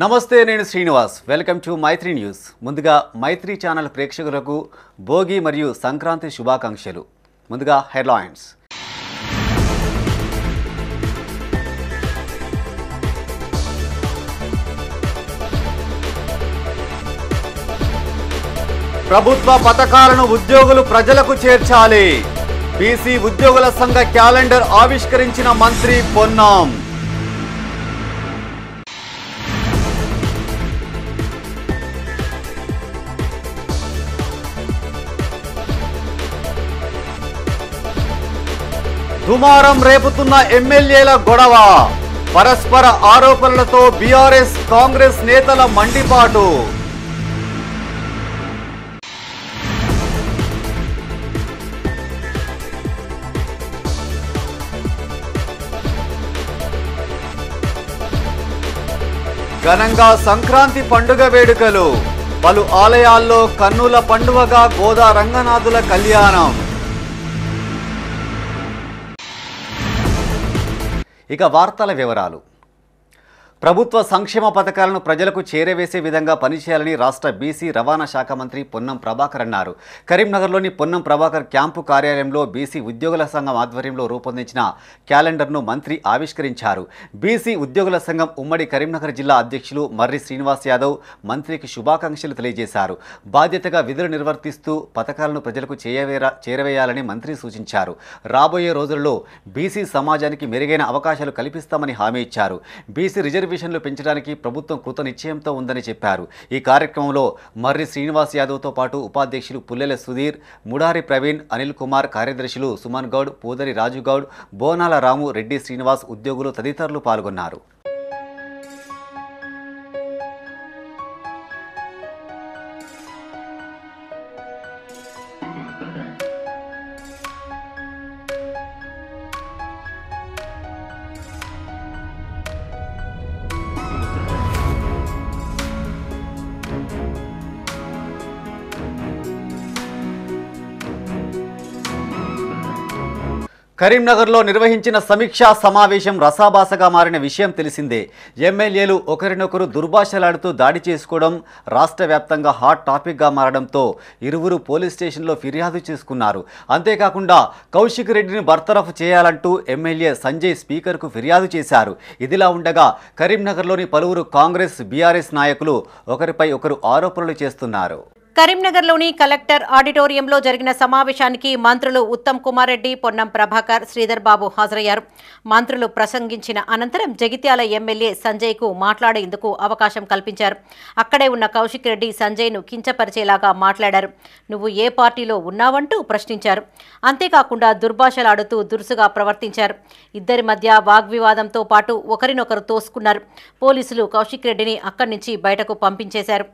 నమస్తే, నేను Srinivas. Welcome to Maitri news. ముందుగా మైత్రి ఛానల్ ప్రేక్షకులకు భోగి మరియు సంక్రాంతి శుభాకాంక్షలు. ముందుగా హెడ్లైన్స్. ప్రభుత్వ పథకాలను ఉద్యోగులు ప్రజలకు చేర్చాలి. బీసీ ఉద్యోగుల సంఘ క్యాలెండర్ ఆవిష్కరించిన మంత్రి పొన్నం. దుమారం రేపుతున్న ఎమ్మెల్యేల గొడవ. పరస్పర ఆరోపణలతో బీఆర్ఎస్ కాంగ్రెస్ నేతల మండిపాటు. ఘనంగా సంక్రాంతి పండుగ వేడుకలు. పలు ఆలయాల్లో కన్నుల పండుగగా గోదా రంగనాథుల కళ్యాణం. ఇక వార్తల వివరాలు. ప్రభుత్వ సంక్షేమ పథకాలను ప్రజలకు చేరవేసే విధంగా పనిచేయాలని రాష్ట్ర బీసీ రవాణా శాఖ మంత్రి పొన్నం ప్రభాకర్ అన్నారు. కరీంనగర్లోని పొన్నం ప్రభాకర్ క్యాంపు కార్యాలయంలో బీసీ ఉద్యోగుల సంఘం ఆధ్వర్యంలో రూపొందించిన క్యాలెండర్ను మంత్రి ఆవిష్కరించారు. బీసీ ఉద్యోగుల సంఘం ఉమ్మడి కరీంనగర్ జిల్లా అధ్యక్షులు మర్రి శ్రీనివాస్ యాదవ్ మంత్రికి శుభాకాంక్షలు తెలియజేశారు. బాధ్యతగా విధులు నిర్వర్తిస్తూ పథకాలను ప్రజలకు చేరవేయాలని మంత్రి సూచించారు. రాబోయే రోజుల్లో బీసీ సమాజానికి మెరుగైన అవకాశాలు కల్పిస్తామని హామీ ఇచ్చారు. బీసీ రిజర్వేషన్లు పెంచడానికి ప్రభుత్వం కృత నిశ్చయంతో ఉందని చెప్పారు. ఈ కార్యక్రమంలో మర్రి శ్రీనివాస్ యాదవ్తో పాటు ఉపాధ్యక్షులు పుల్లెల సుధీర్, ముడారి ప్రవీణ్, అనిల్ కుమార్, కార్యదర్శులు సుమన్ గౌడ్, పూదరి రాజుగౌడ్, బోనాల రాము, రెడ్డి శ్రీనివాస్, ఉద్యోగులు తదితరులు పాల్గొన్నారు. కరీంనగర్లో నిర్వహించిన సమీక్షా సమావేశం రసాభాసగా మారిన విషయం తెలిసిందే. ఎమ్మెల్యేలు ఒకరినొకరు దుర్భాషలాడుతూ దాడి చేసుకోవడం రాష్ట్ర వ్యాప్తంగా హాట్ టాపిక్గా మారడంతో ఇరువురు పోలీస్ స్టేషన్లో ఫిర్యాదు చేసుకున్నారు. అంతేకాకుండా కౌశిక్ రెడ్డిని బర్తరఫ్ చేయాలంటూ ఎమ్మెల్యే సంజయ్ స్పీకర్కు ఫిర్యాదు చేశారు. ఇదిలా ఉండగా కరీంనగర్లోని పలువురు కాంగ్రెస్, బీఆర్ఎస్ నాయకులు ఒకరిపై ఒకరు ఆరోపణలు చేస్తున్నారు. కరీంనగర్లోని కలెక్టర్ ఆడిటోరియంలో జరిగిన సమావేశానికి మంత్రులు ఉత్తమ్ కుమార్ రెడ్డి, పొన్నం ప్రభాకర్, శ్రీధర్ బాబు హాజరయ్యారు. మంత్రులు ప్రసంగించిన అనంతరం జగిత్యాల ఎమ్మెల్యే సంజయ్కు మాట్లాడేందుకు అవకాశం కల్పించారు. అక్కడే ఉన్న కౌశిక్ రెడ్డి సంజయ్ను కించపరిచేలాగా మాట్లాడారు. నువ్వు ఏ పార్టీలో ఉన్నావంటూ ప్రశ్నించారు. అంతేకాకుండా దుర్భాషలాడుతూ దురుసుగా ప్రవర్తించారు. ఇద్దరి మధ్య వాగ్వివాదంతో పాటు ఒకరినొకరు తోసుకున్నారు. పోలీసులు కౌశిక్ రెడ్డిని అక్కడి నుంచి బయటకు పంపించేశారు.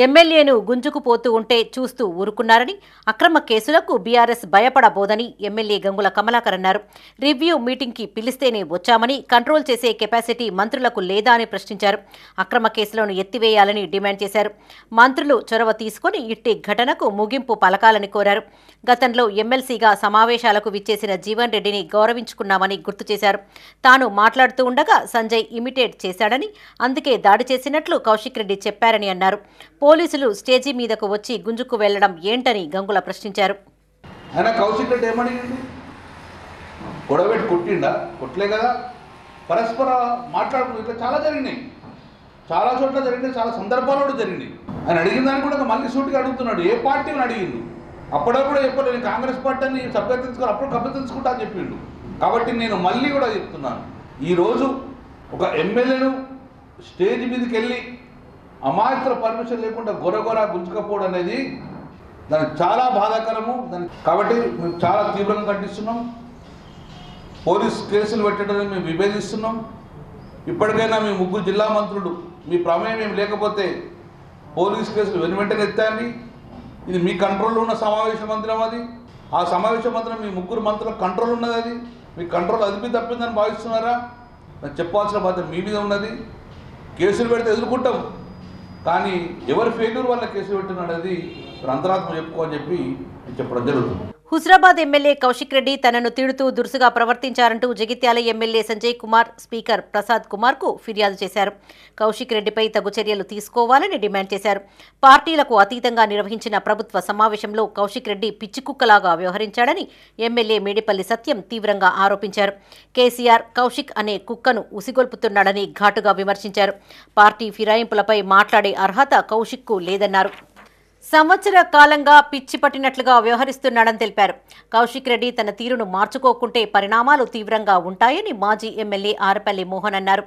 ఎమ్మెల్యేను గుంజుకుపోతూ ఉంటే చూస్తూ ఊరుకున్నారని, అక్రమ కేసులకు బీఆర్ఎస్ భయపడబోదని ఎమ్మెల్యే గంగుల కమలాకర్ అన్నారు. రివ్యూ మీటింగ్కి పిలిస్తేనే వచ్చామని, కంట్రోల్ చేసే కెపాసిటీ మంత్రులకు లేదా అని ప్రశ్నించారు. అక్రమ కేసులను ఎత్తివేయాలని డిమాండ్ చేశారు. మంత్రులు చొరవ తీసుకుని ఇట్టి ఘటనకు ముగింపు పలకాలని కోరారు. గతంలో ఎమ్మెల్సీగా సమావేశాలకు విచ్చేసిన జీవన్ రెడ్డిని గౌరవించుకున్నామని గుర్తు చేశారు. తాను మాట్లాడుతూ ఉండగా సంజయ్ ఇమిటేట్ చేశాడని, అందుకే దాడి చేసినట్లు కౌశిక్ రెడ్డి చెప్పారని అన్నారు. పోలీసులు స్టేజీ మీదకు వచ్చి గుంజుకు వెళ్లడం ఏంటని గంగుల ప్రశ్నించారు. ఆయన కౌశిక్ రెడ్డి ఏమని గొడవబెట్టి కొట్టిండా? కొట్టలే కదా. పరస్పర మాట్లాడుకుని ఇట్లా చాలా జరిగినాయి, చాలా చోట్ల జరిగినాయి, చాలా సందర్భాల్లో జరిగినాయి. ఆయన అడిగిన దాన్ని కూడా మళ్ళీ సూటిగా అడుగుతున్నాడు. ఏ పార్టీని అడిగిండు? అప్పుడప్పుడు చెప్పలేదు, నేను కాంగ్రెస్ పార్టీ అని సభ్యత తీసుకొని అప్పుడు కబ్జ తెలుసుకుంటా అని చెప్పిండు. కాబట్టి నేను మళ్ళీ కూడా చెప్తున్నాను, ఈరోజు ఒక ఎమ్మెల్యేను స్టేజ్ మీదకి వెళ్ళి అమాయకుల పర్మిషన్ లేకుండా గొరగొర గుంజుకపోవడం అనేది దానికి చాలా బాధాకరము. కాబట్టి మేము చాలా తీవ్రంగా ఖండిస్తున్నాం. పోలీస్ కేసులు పెట్టడాన్ని మేము విభేదిస్తున్నాం. ఇప్పటికైనా మీ ముగ్గురు జిల్లా మంత్రులు మీ ప్రమేయం ఏమి లేకపోతే పోలీస్ కేసులు వెనువెంటనే ఎత్తాండి. ఇది మీ కంట్రోల్లో ఉన్న సమావేశ మందిరం. అది ఆ సమావేశ మందిరం మీ ముగ్గురు మంత్రుల కంట్రోల్ ఉన్నది. అది మీ కంట్రోల్ అదిపి తప్పిందని భావిస్తున్నారా? నాకు చెప్పాల్సిన బాధ్యత మీ మీద ఉన్నది. కేసులు పెడితే ఎదుర్కొంటాం, కానీ ఎవరి ఫెయిల్యూర్ వల్ల కేసులు పెట్టినాడు అది అంతరాత్మ చెప్పుకోని చెప్పి చెప్పడం జరుగుతుంది. హుజరాబాద్ ఎమ్మెల్యే కౌశిక్ రెడ్డి తనను తిడుతూ దురుసుగా ప్రవర్తించారంటూ జగిత్యాల ఎమ్మెల్యే సంజయ్ కుమార్ స్పీకర్ ప్రసాద్ కుమార్ కు ఫిర్యాదు చేశారు. కౌశిక్ రెడ్డిపై తగు చర్యలు తీసుకోవాలని డిమాండ్ చేశారు. పార్టీలకు అతీతంగా నిర్వహించిన ప్రభుత్వ సమావేశంలో కౌశిక్ రెడ్డి పిచ్చికుక్కలాగా వ్యవహరించాడని ఎమ్మెల్యే మేడిపల్లి సత్యం తీవ్రంగా ఆరోపించారు. కేసీఆర్ కౌశిక్ అనే కుక్కను ఉసిగొల్పుతున్నాడని ఘాటుగా విమర్శించారు. పార్టీ ఫిరాయింపులపై మాట్లాడే అర్హత కౌశిక్కు లేదన్నారు. సంవత్సర కాలంగా పిచ్చి పట్టినట్లుగా వ్యవహరిస్తున్నాడని తెలిపారు. కౌశిక్ రెడ్డి తన తీరును మార్చుకోకుంటే పరిణామాలు తీవ్రంగా ఉంటాయని మాజీ ఎమ్మెల్యే ఆరపల్లి మోహన్ అన్నారు.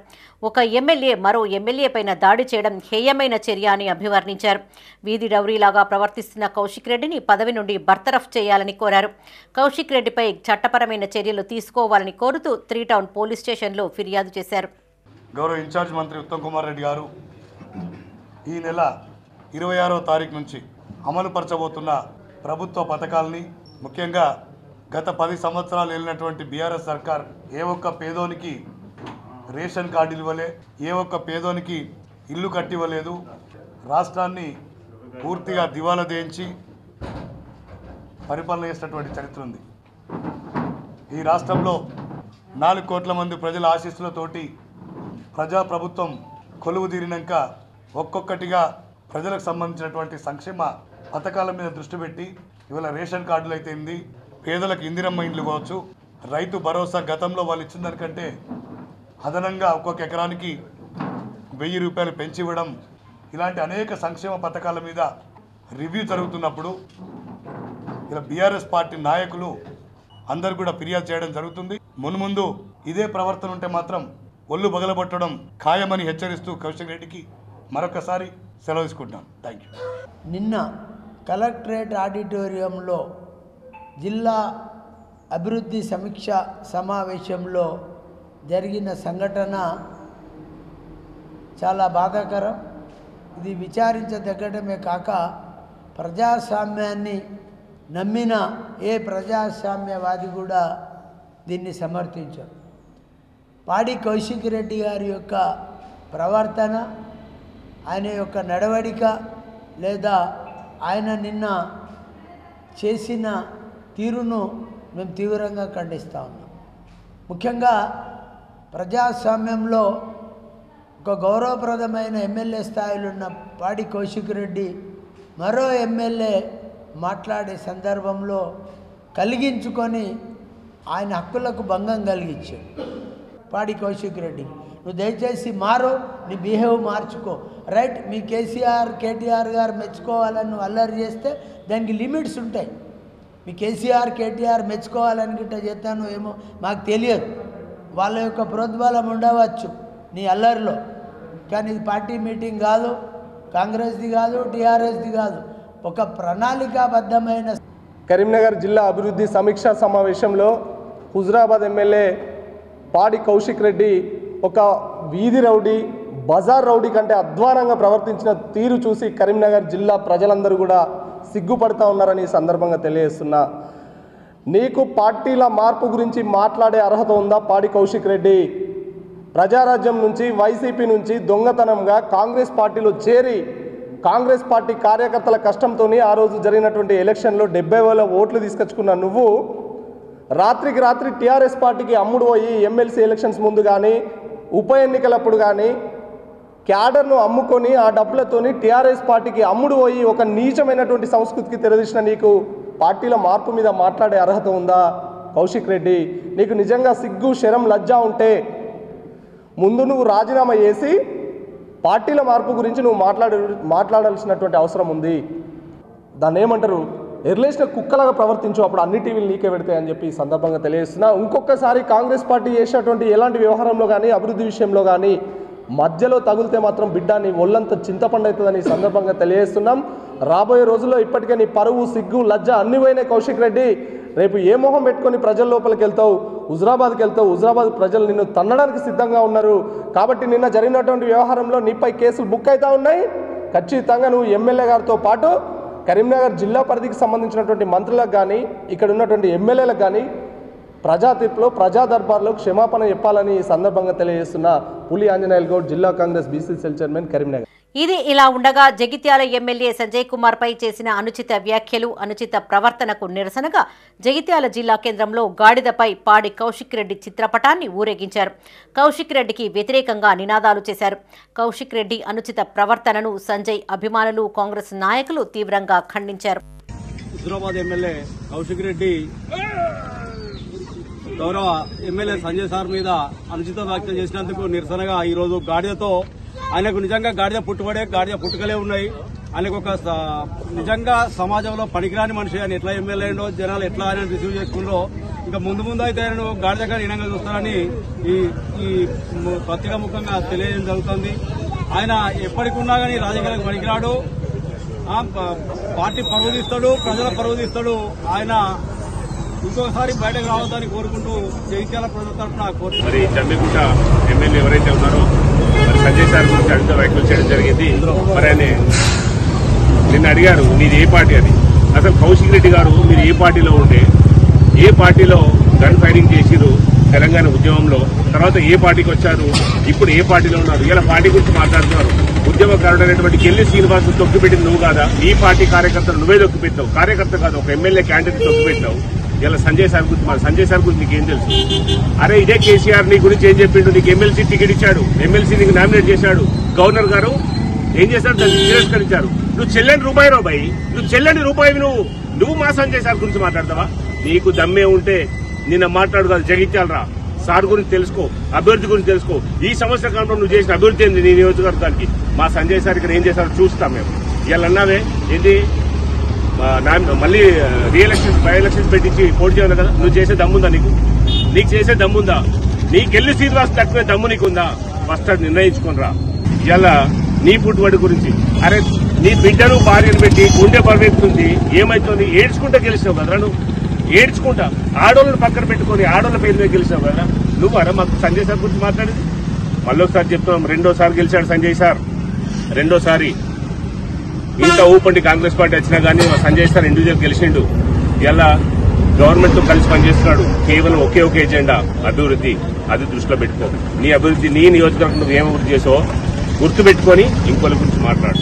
ఒక ఎమ్మెల్యే మరో ఎమ్మెల్యే పైన దాడి చేయడం హేయమైన చర్య అని అభివర్ణించారు. వీధి రౌడీలాగా ప్రవర్తిస్తున్న కౌశిక్ రెడ్డిని పదవి నుండి బర్తరఫ్ చేయాలని కోరారు. కౌశిక్ రెడ్డిపై చట్టపరమైన చర్యలు తీసుకోవాలని కోరుతూ 3 టౌన్ పోలీస్ స్టేషన్లో ఫిర్యాదు చేశారు. గౌరవ ఇన్ఛార్జ్ మంత్రి ఉత్తమ్ కుమార్ రెడ్డి గారు ఈ నెల 26వ తారీఖు నుంచి అమలుపరచబోతున్న ప్రభుత్వ పథకాలని, ముఖ్యంగా గత 10 సంవత్సరాలు వెళ్ళినటువంటి బీఆర్ఎస్ సర్కార్ ఏ ఒక్క పేదోనికి రేషన్ కార్డు ఇవ్వలే, ఏ ఒక్క పేదోనికి ఇల్లు కట్టివ్వలేదు, రాష్ట్రాన్ని పూర్తిగా దివాలా దేయించి పరిపాలన చేసినటువంటి చరిత్ర ఉంది. ఈ రాష్ట్రంలో 4 కోట్ల మంది ప్రజల ఆశీస్సులతోటి ప్రజాప్రభుత్వం కొలువు తీరినాక ఒక్కొక్కటిగా ప్రజలకు సంబంధించినటువంటి సంక్షేమ పథకాల మీద దృష్టి పెట్టి ఇవాళ రేషన్ కార్డులు అయితేంది, పేదలకు ఇందిరమ్మ ఇండ్లు కావచ్చు, రైతు భరోసా గతంలో వాళ్ళు ఇచ్చిన దానికంటే అదనంగా ఒక్కొక్క ఎకరానికి 1000 రూపాయలు పెంచి ఇవ్వడం, ఇలాంటి అనేక సంక్షేమ పథకాల మీద రివ్యూ జరుగుతున్నప్పుడు ఇలా బీఆర్ఎస్ పార్టీ నాయకులు అందరూ కూడా ఫిర్యాదు చేయడం జరుగుతుంది. మున్ముందు ఇదే ప్రవర్తన ఉంటే మాత్రం ఒళ్ళు బగలబట్టడం ఖాయమని హెచ్చరిస్తూ కౌశిక్ రెడ్డికి మరొకసారి సెలవు తీసుకుంటున్నాను. Thank you. నిన్న కలెక్టరేట్ ఆడిటోరియంలో జిల్లా అభివృద్ధి సమీక్ష సమావేశంలో జరిగిన సంఘటన చాలా బాధాకరం. ఇది విచారించదగ్గడమే కాక ప్రజాస్వామ్యాన్ని నమ్మిన ఏ ప్రజాస్వామ్యవాది కూడా దీన్ని సమర్థించారు. పాడి కౌశిక్ రెడ్డి గారి యొక్క ప్రవర్తన, ఆయన యొక్క నడవడిక లేదా ఆయన నిన్న చేసిన తీరును మేము తీవ్రంగా ఖండిస్తూ ఉన్నాం. ముఖ్యంగా ప్రజాస్వామ్యంలో ఒక గౌరవప్రదమైన ఎమ్మెల్యే స్థాయిలో ఉన్న పాడి కౌశిక్ రెడ్డి మరో ఎమ్మెల్యే మాట్లాడే సందర్భంలో కలిగించుకొని ఆయన హక్కులకు భంగం కలిగించాడు. పాడి కౌశిక్ రెడ్డి, నువ్వు దయచేసి మారు, నీ బిహేవ్ మార్చుకో. రైట్, మీ కేసీఆర్ కేటీఆర్ గారు మెచ్చుకోవాలని నువ్వు అల్లరి చేస్తే దానికి లిమిట్స్ ఉంటాయి. మీ కేసీఆర్ కేటీఆర్ మెచ్చుకోవాలని గిట్ట చేస్తాను ఏమో మాకు తెలియదు, వాళ్ళ యొక్క ప్రోద్బలం ఉండవచ్చు నీ అల్లరిలో. కానీ ఇది పార్టీ మీటింగ్ కాదు, కాంగ్రెస్ది కాదు, టీఆర్ఎస్ది కాదు, ఒక ప్రణాళికాబద్ధమైన కరీంనగర్ జిల్లా అభివృద్ధి సమీక్షా సమావేశంలో హుజరాబాద్ ఎమ్మెల్యే పాడి కౌశిక్ రెడ్డి ఒక వీధి రౌడీ, బజార్ రౌడీ కంటే అధ్వానంగా ప్రవర్తించిన తీరు చూసి కరీంనగర్ జిల్లా ప్రజలందరూ కూడా సిగ్గుపడుతూ ఉన్నారని ఈ సందర్భంగా తెలియజేస్తున్నా. నీకు పార్టీల మార్పు గురించి మాట్లాడే అర్హత ఉందా పాడి కౌశిక్ రెడ్డి? ప్రజారాజ్యం నుంచి, వైసీపీ నుంచి దొంగతనంగా కాంగ్రెస్ పార్టీలో చేరి కాంగ్రెస్ పార్టీ కార్యకర్తల కష్టంతో ఆ రోజు జరిగినటువంటి ఎలక్షన్లో 70,000 ఓట్లు తీసుకొచ్చుకున్న నువ్వు రాత్రికి రాత్రి టీఆర్ఎస్ పార్టీకి అమ్ముడు పోయి ఎమ్మెల్సీ ఎలక్షన్స్ ముందు కానీ ఉప ఎన్నికలప్పుడు కానీ క్యాడర్ను అమ్ముకొని ఆ డబ్బులతోని టీఆర్ఎస్ పార్టీకి అమ్ముడు పోయి ఒక నీచమైనటువంటి సంస్కృతికి తెరదీసిన నీకు పార్టీల మార్పు మీద మాట్లాడే అర్హత ఉందా కౌశిక్ రెడ్డి? నీకు నిజంగా సిగ్గు, శరం, లజ్జ ఉంటే ముందు నువ్వు రాజీనామా చేసి పార్టీల మార్పు గురించి నువ్వు మాట్లాడాల్సినటువంటి అవసరం ఉంది. దాన్ని ఏమంటారు, ఎర్లేసిన కుక్కలాగా ప్రవర్తించు, అప్పుడు అన్ని టీవీలు నీకే పెడతాయని చెప్పి ఈ సందర్భంగా తెలియజేస్తున్నా. ఇంకొకసారి కాంగ్రెస్ పార్టీ చేసినటువంటి ఎలాంటి వ్యవహారంలో కానీ అభివృద్ధి విషయంలో కానీ మధ్యలో తగిలితే మాత్రం బిడ్డ నీ ఒళ్ళంతా చింతపండు అవుతుందని ఈ సందర్భంగా తెలియజేస్తున్నాం. రాబోయే రోజుల్లో ఇప్పటికే నీ పరువు, సిగ్గు, లజ్జ అన్ని పోయినాయి కౌశిక్ రెడ్డి. రేపు ఏ మొహం పెట్టుకొని ప్రజల లోపలికి వెళ్తావు? హుజరాబాద్కి వెళ్తావు. హుజరాబాద్ ప్రజలు నిన్ను తన్నడానికి సిద్ధంగా ఉన్నారు. కాబట్టి నిన్న జరిగినటువంటి వ్యవహారంలో నీపై కేసులు బుక్ అవుతూ ఉన్నాయి. ఖచ్చితంగా నువ్వు ఎమ్మెల్యే గారితో పాటు కరీంనగర్ జిల్లా పరిధికి సంబంధించినటువంటి మంత్రులకు కానీ ఇక్కడ ఉన్నటువంటి ఎమ్మెల్యేలకు కానీ ప్రజా తీర్పులో ప్రజా దర్బార్లో క్షమాపణ చెప్పాలని ఈ సందర్భంగా తెలియజేస్తున్న పులి ఆంజనేయులు గౌడ్, జిల్లా Congress BC cell chairman, Karimnagar. ఇది ఇలా ఉండగా జగిత్యాల ఎమ్మెల్యే సంజయ్ కుమార్ పై చేసిన అనుచిత వ్యాఖ్యలు, అనుచిత ప్రవర్తనకు నిరసనగా జగిత్యాల జిల్లా కేంద్రంలో గాడిదపై పాడి కౌశిక్ రెడ్డి చిత్రపటాన్ని ఊరేగించారు. కౌశిక్ రెడ్డికి వ్యతిరేకంగా నినాదాలు చేశారు. కౌశిక్ రెడ్డి అనుచిత ప్రవర్తనను సంజయ్ అభిమానులు, కాంగ్రెస్ నాయకులు తీవ్రంగా ఖండించారు. హుజరాబాద్ ఎమ్మెల్యే కౌశిక్ రెడ్డి గౌరవ ఎమ్మెల్యే సంజయ్ సార్ మీద అనుచిత వ్యాఖ్యలు చేసినందుకు నిరసనగా ఈరోజు గాడిదతో, ఆయనకు నిజంగా గాడిద పుట్టుకలే ఉన్నాయి. ఆయనకు ఒక నిజంగా సమాజంలో పనికిరాని మనిషి. ఆయన ఎట్లా ఎమ్మెల్యే అయిందో, జనాలు ఎట్లా ఆయన రిసీవ్ చేసుకుందో, ఇంకా ముందు అయితే ఆయనను గాడిదగా హీనంగా చూస్తారని ఈ పత్రికా ముఖంగా తెలియజేయడం జరుగుతుంది. ఆయన ఎప్పటికున్నా కానీ రాజకీయాలకు పనికిరాడు. పార్టీ పరువు తీస్తాడు, ప్రజల పరువు తీస్తాడు. ఆయన ఇంకొకసారి బయటకు రావద్దని కోరుకుంటూ జగిత్యాల ప్రజల తరఫున కోరుకుంటున్నారు. మరి జమ్మిగుంట ఎమ్మెల్యే ఎవరైతే ఉన్నారో మరి సంజయ్ సార్ గురించి అడిగితే వ్యాఖ్యలు చేయడం జరిగింది. మరి ఆయన నిన్న అడిగారు, మీది ఏ పార్టీ అని. అసలు కౌశిక్ రెడ్డి గారు మీరు ఏ పార్టీలో ఉండే, ఏ పార్టీలో గన్ ఫైరింగ్ చేసిరు తెలంగాణ ఉద్యమంలో, తర్వాత ఏ పార్టీకి వచ్చారు, ఇప్పుడు ఏ పార్టీలో ఉన్నారు, ఇలా పార్టీ గురించి మాట్లాడుతున్నారు. ఉద్యమకారుడైనటువంటి కెల్లి శ్రీనివాస్ తొక్కిపెట్టింది నువ్వు కాదా? నీ పార్టీ కార్యకర్తలు నువ్వే తొక్కిపెట్టావు. కార్యకర్త కాదు, ఒక ఎమ్మెల్యే క్యాండిడేట్ తొక్కిపెట్టావు. ఇలా సంజయ్ సార్ గురించి, మరి సంజయ్ సార్ గురించి నీకేం తెలుసు? అరే ఇదే కేసీఆర్ నీ గురించి ఏం చెప్పిండు? నీకు ఎమ్మెల్సీ టికెట్ ఇచ్చాడు, ఎమ్మెల్సీ నీకు నామినేట్ చేశాడు. గవర్నర్ గారు ఏం చేశారు? దాన్ని తిరస్కరించారు. నువ్వు చెల్లని రూపాయి నువ్వు చెల్లని రూపాయి నువ్వు మా సంజయ్ సార్ గురించి మాట్లాడతావా? నీకు దమ్మే ఉంటే నిన్న మాట్లాడు కాదు, జగిత్యాల రా, సార్ గురించి తెలుసుకో, అభివృద్ధి గురించి తెలుసుకో. ఈ సంవత్సర కాలంలో నువ్వు చేసిన అభివృద్ధి ఏంది నీ నియోజకవర్గానికి? మా సంజయ్ సార్ ఇక్కడ ఏం చేశారో చూస్తాం మేము. ఇవాళ అన్నావే ఏంటి, మళ్ళీ రీఎలక్షన్స్, బై ఎలక్షన్స్ పెట్టించి పోటీ చేయాలి కదా. నువ్వు చేసే దమ్ముందా? నీకు చేసే దమ్ముందా? నీకెళ్ళి శ్రీనివాస్ తట్టుకునే దమ్ము నీకుందా? ఫస్ట్ అది నిర్ణయించుకుని రా. ఇవాళ నీ పుట్టుబడి గురించి, అరే నీ బిడ్డను భార్యను పెట్టి గుండె బరువెత్తుంది, ఏమైతుంది? ఏడ్చుకుంటా గెలిచావు కదరా నువ్వు, ఏడ్చుకుంటా. ఆడోళ్ళని పక్కన పెట్టుకుని ఆడోళ్ళ పేరు మీద గెలిచావు కదా నువ్వు. అరే మాకు సంజయ్ సార్ గురించి మాట్లాడేది మళ్ళొకసారి చెప్తున్నాం. రెండోసారి గెలిచాడు సంజయ్ సార్, రెండోసారి. ఇంత ఊపండి కాంగ్రెస్ పార్టీ వచ్చినా కానీ సంజయ్ సార్ ఇండివిజువల్ గెలిచిండు. ఇలా గవర్నమెంట్ తో కలిసి పనిచేస్తున్నాడు. కేవలం ఒకే ఒక ఎజెండా, అభివృద్ధి. అది దృష్టిలో పెట్టుకో. నీ అభివృద్ధి, నీ నియోజకవర్గం నువ్వు ఏం అభివృద్ధి చేసావో గుర్తుపెట్టుకొని ఇంకోళ్ళ గురించి మాట్లాడు.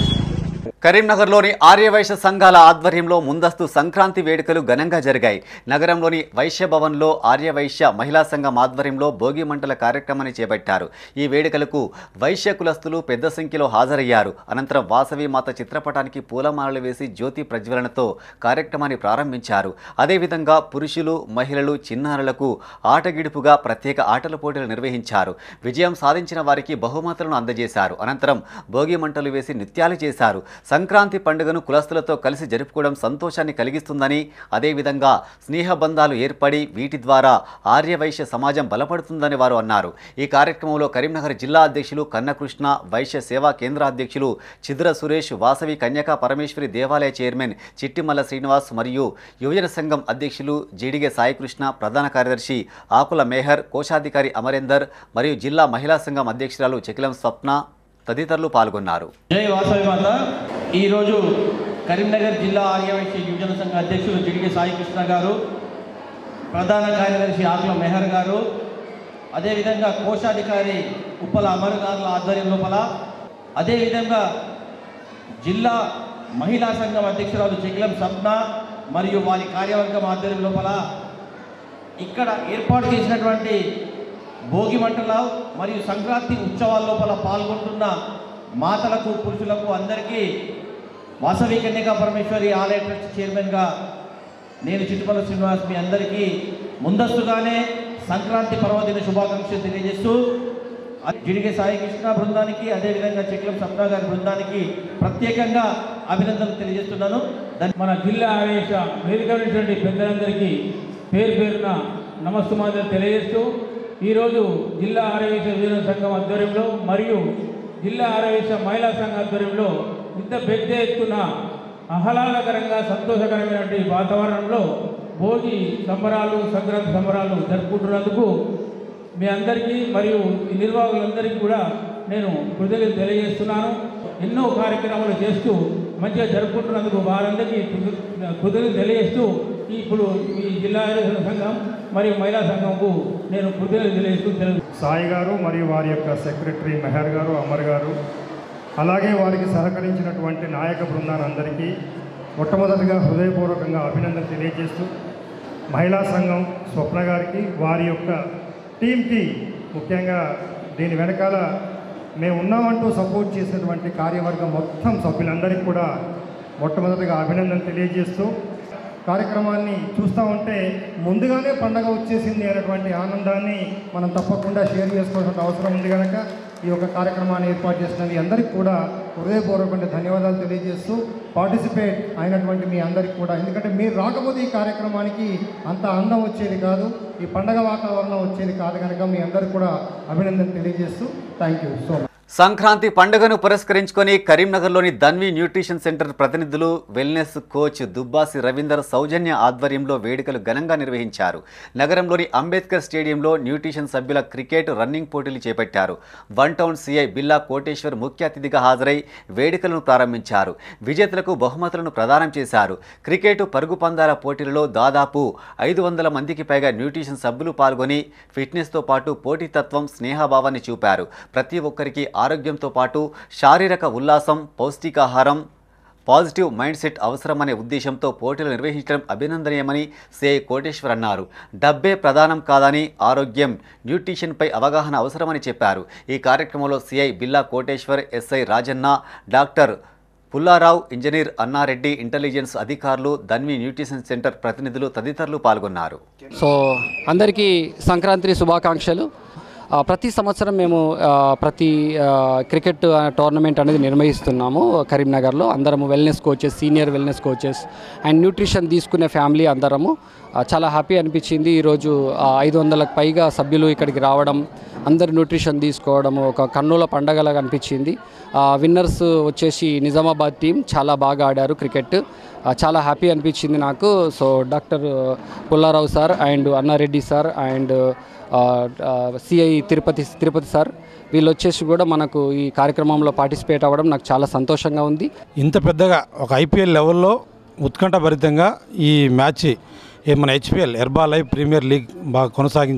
కరీంనగర్లోని ఆర్యవైశ్య సంఘాల ఆధ్వర్యంలో ముందస్తు సంక్రాంతి వేడుకలు ఘనంగా జరిగాయి. నగరంలోని వైశ్య భవన్లో ఆర్యవైశ్య మహిళా సంఘం ఆధ్వర్యంలో భోగి మంటల కార్యక్రమాన్ని చేపట్టారు. ఈ వేడుకలకు వైశ్య కులస్తులు పెద్ద సంఖ్యలో హాజరయ్యారు. అనంతరం వాసవి మాత చిత్రపటానికి పూలమాలలు వేసి జ్యోతి ప్రజ్వలనతో కార్యక్రమాన్ని ప్రారంభించారు. అదేవిధంగా పురుషులు, మహిళలు, చిన్నారులకు ఆటగిడుపుగా ప్రత్యేక ఆటల పోటీలు నిర్వహించారు. విజయం సాధించిన వారికి బహుమతులను అందజేశారు. అనంతరం భోగి మంటలు వేసి నృత్యాలు చేశారు. సంక్రాంతి పండుగను కులస్తులతో కలిసి జరుపుకోవడం సంతోషాన్ని కలిగిస్తుందని, అదేవిధంగా స్నేహబంధాలు ఏర్పడి వీటి ద్వారా ఆర్యవైశ్య సమాజం బలపడుతుందని వారు అన్నారు. ఈ కార్యక్రమంలో కరీంనగర్ జిల్లా అధ్యక్షులు కన్నకృష్ణ, వైశ్య సేవా కేంద్ర అధ్యక్షులు చిద్ర సురేష్, వాసవి కన్యకా పరమేశ్వరి దేవాలయ చైర్మన్ చిట్టిమల్ల శ్రీనివాస్ మరియు యువజన సంఘం అధ్యక్షులు జీడిగే సాయికృష్ణ, ప్రధాన కార్యదర్శి ఆకుల మేహర్, కోశాధికారి అమరేందర్ మరియు జిల్లా మహిళా సంఘం అధ్యక్షురాలు చెకిలం స్వప్న తదితరులు పాల్గొన్నారు. జై వాసవి మాత. ఈరోజు కరీంనగర్ జిల్లా ఆర్యవైశ్య యువజన సంఘ అధ్యక్షులు జిడిగే సాయికృష్ణ గారు, ప్రధాన కార్యదర్శి ఆకుల మెహర్ గారు, అదేవిధంగా కోశాధికారి ఉప్పల అమర్ గారుల ఆధ్వర్యం లోపల, అదేవిధంగా జిల్లా మహిళా సంఘం అధ్యక్షురాలు చెకిలం స్వప్న మరియు వారి కార్యవర్గం ఆధ్వర్యం లోపల ఇక్కడ ఏర్పాటు చేసినటువంటి భోగి మంటల మరియు సంక్రాంతి ఉత్సవాల లోపల పాల్గొంటున్న మాతలకు, పురుషులకు అందరికీ వాసవి కన్యకా పరమేశ్వరి ఆలయ ట్రస్ట్ చైర్మన్గా నేను చిట్టుపల్ల శ్రీనివాస్ మీ అందరికీ ముందస్తుగానే సంక్రాంతి పర్వదిన శుభాకాంక్షలు తెలియజేస్తూ జిడిగే సాయికృష్ణ బృందానికి, అదేవిధంగా చెక్లం సప్నా గారి బృందానికి ప్రత్యేకంగా అభినందనలు తెలియజేస్తున్నాను. మన జిల్లా ఆవేశ వేదికైనటువంటి పెద్దలందరికీ పేరు పేరున నమస్తమాంజలు తెలియజేస్తూ, ఈరోజు జిల్లా ఆర్యవైశ్య యువజన సంఘం ఆధ్వర్యంలో మరియు జిల్లా ఆర్యవైశ్య మహిళా సంఘం ఆధ్వర్యంలో ఇంత పెద్ద ఎత్తున ఆహ్లాదకరంగా సంతోషకరమైనటువంటి వాతావరణంలో భోగి సంబరాలు, సంక్రాంతి సంబరాలు జరుపుకుంటున్నందుకు మీ అందరికీ మరియు ఈ నిర్వాహకులందరికీ కూడా నేను కృతజ్ఞతలు తెలియజేస్తున్నాను. ఎన్నో కార్యక్రమాలు చేస్తూ మంచిగా జరుపుకుంటున్నందుకు వారందరికీ కృతజ్ఞతలు తెలియజేస్తూ ఇప్పుడు ఈ జిల్లా సంఘం మరియు మహిళా సంఘంకు నేను కృతజ్ఞతలు తెలియజేస్తూ సాయి గారు మరియు వారి యొక్క సెక్రటరీ మెహర్ గారు, అమర్ గారు, అలాగే వారికి సహకరించినటువంటి నాయక బృందాలందరికీ మొట్టమొదటిగా హృదయపూర్వకంగా అభినందనలు తెలియజేస్తూ, మహిళా సంఘం స్వప్న గారికి, వారి యొక్క టీంకి, ముఖ్యంగా దీని వెనకాల మేము ఉన్నామంటూ సపోర్ట్ చేసినటువంటి కార్యవర్గం మొత్తం సభ్యులందరికీ కూడా మొట్టమొదటిగా అభినందనలు తెలియజేస్తూ, కార్యక్రమాన్ని చూస్తూ ఉంటే ముందుగానే పండగ వచ్చేసింది అనేటువంటి ఆనందాన్ని మనం తప్పకుండా షేర్ చేసుకోవాల్సిన అవసరం ఉంది కనుక ఈ యొక్క కార్యక్రమాన్ని ఏర్పాటు చేసిన మీ అందరికీ కూడా హృదయపూర్వకంగా ధన్యవాదాలు తెలియజేస్తూ, పార్టిసిపేట్ అయినటువంటి మీ అందరికీ కూడా, ఎందుకంటే మీరు రాకపోతే ఈ కార్యక్రమానికి అంత అందం వచ్చేది కాదు, ఈ పండగ వాతావరణం వచ్చేది కాదు కనుక మీ అందరికీ కూడా అభినందన తెలియజేస్తూ thank you so much. Sankranti పండుగను పురస్కరించుకొని కరీంనగర్లోని ధన్వి న్యూట్రిషన్ సెంటర్ ప్రతినిధులు వెల్నెస్ కోచ్ దుబ్బాసి రవీందర్ సౌజన్య ఆధ్వర్యంలో వేడుకలు ఘనంగా నిర్వహించారు. నగరంలోని అంబేద్కర్ స్టేడియంలో న్యూట్రిషన్ సభ్యుల క్రికెట్, రన్నింగ్ పోటీలు చేపట్టారు. వన్ టౌన్ సిఐ బిల్లా కోటేశ్వర్ ముఖ్య అతిథిగా హాజరై వేడుకలను ప్రారంభించారు. విజేతలకు బహుమతులను ప్రదానం చేశారు. క్రికెట్, పరుగు పందాల పోటీలలో దాదాపు 500 మందికి పైగా న్యూట్రిషన్ సభ్యులు పాల్గొని ఫిట్నెస్తో పాటు పోటీతత్వం, స్నేహభావాన్ని చూపారు. ప్రతి ఒక్కరికి ఆరోగ్యంతో పాటు శారీరక ఉల్లాసం, పౌష్టికాహారం, పాజిటివ్ మైండ్ సెట్ అవసరమనే ఉద్దేశంతో పోటీలు నిర్వహించడం అభినందనీయమని సిఐ కోటేశ్వర్ అన్నారు. డబ్బే ప్రధానం కాదని ఆరోగ్యం, న్యూట్రిషన్పై అవగాహన అవసరమని చెప్పారు. ఈ కార్యక్రమంలో సిఐ బిల్లా Koteshwar, SI Rajanna, doctor Pullarao, engineer Anna Reddy, intelligence అధికారులు, ధన్వి న్యూట్రిషన్ సెంటర్ ప్రతినిధులు తదితరులు పాల్గొన్నారు. సో అందరికీ సంక్రాంతి శుభాకాంక్షలు. ప్రతి సంవత్సరం మేము ప్రతి క్రికెట్ టోర్నమెంట్ అనేది నిర్వహిస్తున్నాము కరీంనగర్లో. అందరము wellness coaches, senior wellness coaches and nutrition తీసుకునే ఫ్యామిలీ అందరము చాలా హ్యాపీ అనిపించింది. ఈరోజు 500లకు పైగా సభ్యులు ఇక్కడికి రావడం, అందరు న్యూట్రిషన్ తీసుకోవడము ఒక కన్నుల పండగలాగా అనిపించింది. విన్నర్స్ వచ్చేసి నిజామాబాద్ టీం చాలా బాగా ఆడారు క్రికెట్. చాలా హ్యాపీ అనిపించింది నాకు. So doctor Pullarao sir and Anna Reddy sir and CI Tirupati sir, వీళ్ళు వచ్చేసి కూడా మనకు ఈ కార్యక్రమంలో పార్టిసిపేట్ అవ్వడం నాకు చాలా సంతోషంగా ఉంది. ఇంత పెద్దగా ఒక ఐపీఎల్ లెవెల్లో ఉత్కంఠభరితంగా ఈ మ్యాచ్ మన HPL Herbalife premier league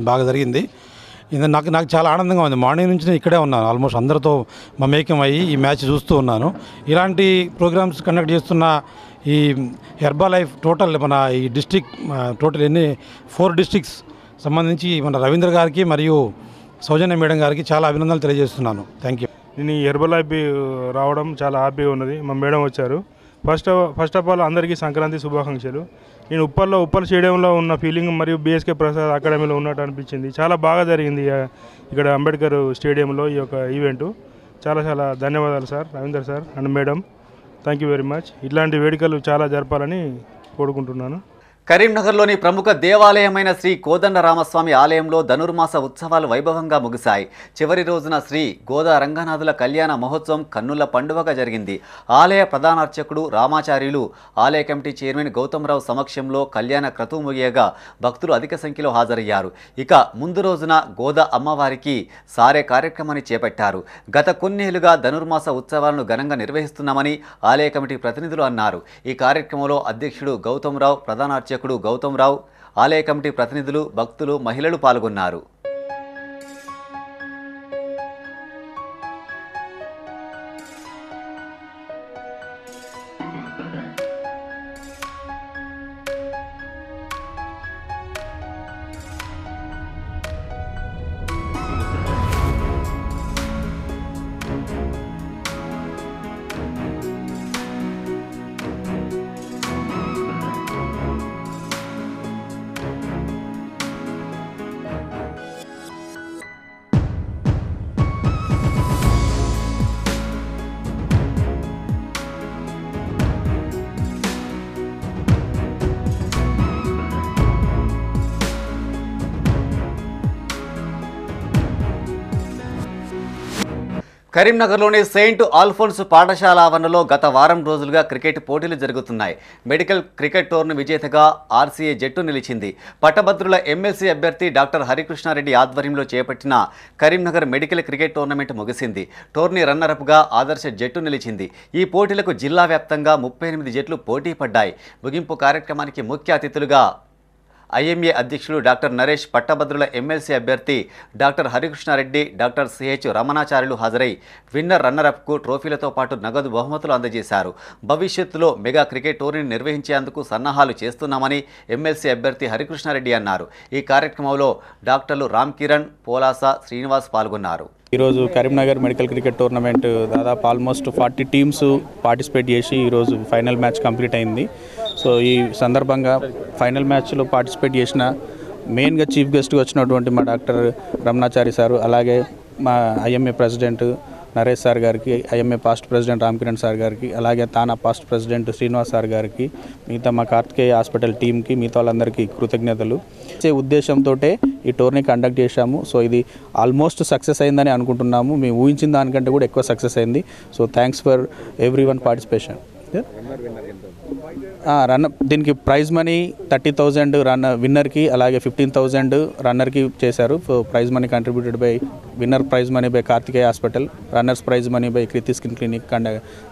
బాగా జరిగింది. నాకు చాలా ఆనందంగా ఉంది. మార్నింగ్ నుంచి నేను ఇక్కడే ఉన్నాను, ఆల్మోస్ట్ అందరితో మమేకం అయ్యి ఈ మ్యాచ్ చూస్తూ ఉన్నాను. ఇలాంటి ప్రోగ్రామ్స్ కండక్ట్ చేస్తున్న ఈ హెర్బల్ లైఫ్ టోటల్ మన ఈ డిస్ట్రిక్ట్ టోటల్ 4 డిస్ట్రిక్ట్స్ సంబంధించి మన రవీంద్ర గారికి మరియు సౌజన్య మేడం గారికి చాలా అభినందనలు తెలియజేస్తున్నాను. Thank you. నేను ఈ హెర్బల్ లైఫ్ రావడం చాలా హ్యాపీగా ఉన్నది. మా మేడం వచ్చారు. ఫస్ట్ ఆఫ్ ఆల్ అందరికీ సంక్రాంతి శుభాకాంక్షలు. నేను ఉప్పల్ స్టేడియంలో ఉన్న ఫీలింగ్ మరియు బిఎస్కే ప్రసాద్ అకాడమీలో ఉన్నట్టు అనిపించింది. చాలా బాగా జరిగింది ఇక్కడ అంబేద్కర్ స్టేడియంలో ఈ యొక్క ఈవెంటు. చాలా ధన్యవాదాలు sir, Ravinder sir and madam. Thank you very much. ఇట్లాంటి వేడుకలు చాలా జరపాలని కోరుకుంటున్నాను. కరీంనగర్లోని ప్రముఖ దేవాలయమైన శ్రీ కోదండరామస్వామి ఆలయంలో ధనుర్మాస ఉత్సవాలు వైభవంగా ముగిశాయి. చివరి రోజున శ్రీ గోదా రంగనాథుల కళ్యాణ మహోత్సవం కన్నుల పండుగగా జరిగింది. ఆలయ ప్రధాన అర్చకుడు రామాచార్యులు, ఆలయ కమిటీ చైర్మన్ గౌతమ్రావు సమక్షంలో కళ్యాణ క్రతువు ముగియగా భక్తులు అధిక సంఖ్యలో హాజరయ్యారు. ఇక ముందు రోజున గోదా అమ్మవారికి సారే కార్యక్రమాన్ని చేపట్టారు. గత కొన్నేళ్లుగా ధనుర్మాస ఉత్సవాలను ఘనంగా నిర్వహిస్తున్నామని ఆలయ కమిటీ ప్రతినిధులు అన్నారు. ఈ కార్యక్రమంలో అధ్యక్షుడు గౌతమ్రావు, ప్రధాన అర్చకుడు గౌతమ్రావు, ఆలయ కమిటీ ప్రతినిధులు, భక్తులు, మహిళలు పాల్గొన్నారు. కరీంనగర్లోని సెయింట్ ఆల్ఫోన్స్ పాఠశాల ఆవరణలో గత వారం రోజులుగా క్రికెట్ పోటీలు జరుగుతున్నాయి. మెడికల్ క్రికెట్ టోర్నీ విజేతగా ఆర్సీఏ జట్టు నిలిచింది. పట్టభద్రుల ఎమ్మెల్సీ అభ్యర్థి డాక్టర్ హరికృష్ణారెడ్డి ఆధ్వర్యంలో చేపట్టిన కరీంనగర్ మెడికల్ క్రికెట్ టోర్నమెంట్ ముగిసింది. టోర్నీ రన్నరప్గా ఆదర్శ జట్టు నిలిచింది. ఈ పోటీలకు జిల్లా వ్యాప్తంగా 38 జట్లు పోటీ పడ్డాయి. ముగింపు కార్యక్రమానికి ముఖ్య అతిథులుగా ఐఎంఏ అధ్యక్షులు డాక్టర్ నరేష్, పట్టభద్రుల ఎమ్మెల్సీ అభ్యర్థి doctor Harikrishna Reddy, doctor CH Ramanacharyulu హాజరై విన్నర్ రన్నరప్కు ట్రోఫీలతో పాటు నగదు బహుమతులు అందజేశారు. భవిష్యత్తులో మెగా క్రికెట్ టోర్నీని నిర్వహించేందుకు సన్నాహాలు చేస్తున్నామని ఎమ్మెల్సీ అభ్యర్థి హరికృష్ణారెడ్డి అన్నారు. ఈ కార్యక్రమంలో డాక్టర్లు రామ్ కిరణ్, పోలాస శ్రీనివాస్ పాల్గొన్నారు. ఈరోజు కరీంనగర్ మెడికల్ క్రికెట్ టోర్నమెంట్ దాదాపు ఆల్మోస్ట్ 40 టీమ్స్ పార్టిసిపేట్ చేసి ఈరోజు ఫైనల్ మ్యాచ్ కంప్లీట్ అయింది. సో ఈ సందర్భంగా ఫైనల్ మ్యాచ్లో పార్టిసిపేట్ చేసిన మెయిన్గా చీఫ్ గెస్ట్గా వచ్చినటువంటి మా డాక్టర్ రమణాచారి సారు, అలాగే మా ఐఎంఏ ప్రెసిడెంట్ నరేష్ సార్ గారికి, IMA past president Ram Kiran sir గారికి, అలాగే తానా పాస్ట్ ప్రెసిడెంట్ శ్రీనివాస్ సార్ గారికి, మిగతా మా కార్తికేయ హాస్పిటల్ టీంకి, మిగతా వాళ్ళందరికీ కృతజ్ఞతలు. ఉద్దేశంతో ఈ టోర్నీ కండక్ట్ చేశాము. సో ఇది ఆల్మోస్ట్ సక్సెస్ అయిందని అనుకుంటున్నాము. మేము ఊహించిన దానికంటే కూడా ఎక్కువ సక్సెస్ అయింది. So thanks for everyone participation. దీనికి ప్రైజ్ మనీ 30,000 విన్నర్కి, అలాగే 15,000 రన్నర్కి చేశారు. Prize money contributed by winner prize money by Karthikeya hospital, runners prize money by Kriti skin clinic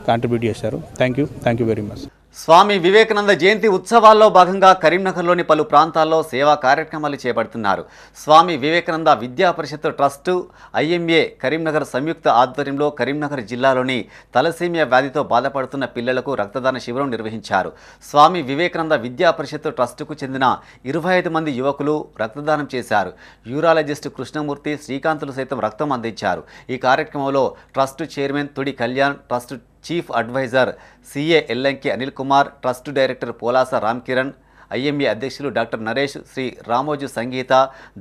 contribute చేశారు. Thank you very much. Swami Vivekananda Jayanti ఉత్సవాల్లో భాగంగా కరీంనగర్లోని పలు ప్రాంతాల్లో సేవా కార్యక్రమాలు చేపడుతున్నారు. స్వామి వివేకానంద విద్యా పరిషత్ ట్రస్టు, ఐఎంఏ కరీంనగర్ సంయుక్త ఆధ్వర్యంలో కరీంనగర్ జిల్లాలోని తలసేమియా వ్యాధితో బాధపడుతున్న పిల్లలకు రక్తదాన శిబిరం నిర్వహించారు. స్వామి వివేకానంద విద్యా పరిషత్ ట్రస్టుకు చెందిన 25 మంది యువకులు రక్తదానం చేశారు. యూరాలజిస్ట్ కృష్ణమూర్తి, శ్రీకాంతులు సైతం రక్తం అందించారు. ఈ కార్యక్రమంలో trust chairman Tudi Kalyan, trust chief adviser CA Ellanki Anil Kumar, trust director Polasa Ram Kiran, IMA అధ్యక్షులు డాక్టర్ నరేష్, శ్రీ రామోజు సంగీత,